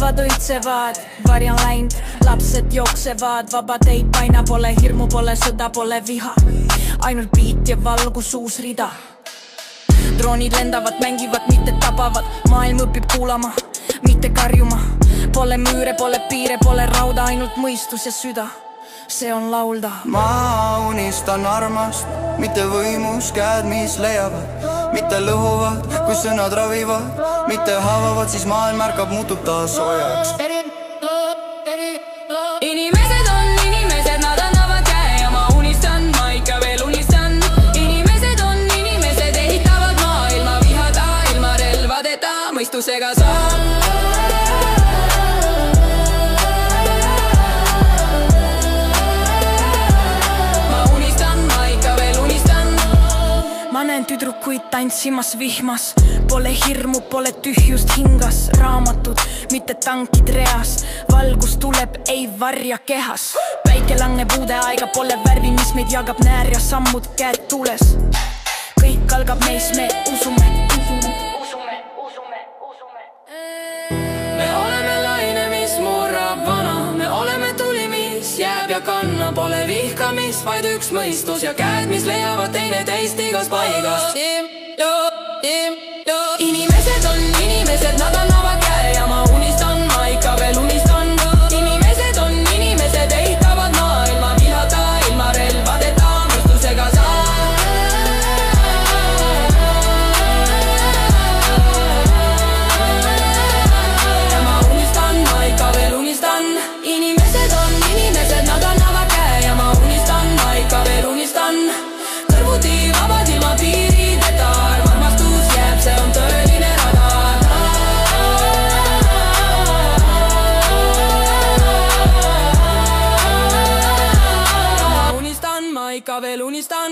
Päevad õitsevad, varjan läinud, lapsed jooksevad, vaba teid paina pole, hirmu pole, sõda pole, viha. Ainult beat ja valgus uus rida. Droonid lendavad, mängivad, mitte tabavad. Maailm õpib kuulama, mitte karjuma. Pole müüre, pole piire, pole rauda, ainult mõistus ja süda. See on laulda. Ma unistan armast, mitte võimus käed, mis leiavad. Mitte lõhuvad, kui sõnad ravivad. Mitte haavavad, siis maailm märkab, muutub taas soojaks. Inimesed on inimesed, nad annavad käe ja ma unistan, ma ikka veel unistan. Inimesed on inimesed, ehitavad maailma vihada, ilma relvadeta, mõistusega saan. Ma näen tüdrukuid tantsimas vihmas. Pole hirmu, pole tühjust hingas. Raamatud, mitte tankid reas. Valgus tuleb, ei varja kehas. Päike langeb uude aega, pole värvi, mis meid jagab. Näär ja sammud, käed tuules. Kõik algab meis, me usume. Me oleme laine, mis murrab vana. Me oleme tuli, mis jääb ja kanna. Pole vihkamist, vaid üks mõistus ja käed, mis leiavad teineteist igas paigas. Inimesed on inimesed, nad annavad käe ja ma unistan, ma ikka veel unistan. Inimesed on inimesed, ehitavad maailma vihada, ilma relvadeta, mõistusega saan. Ja ma unistan, ma ikka veel unistan. Inimesed on inimesed, nad annavad käe ja ma unistan, ma ikka veel unistan. Kõrvuti vabad ilma piirideta, armastus jääb, see on tõeline rada. Ma unistan, ma ikka veel unistan.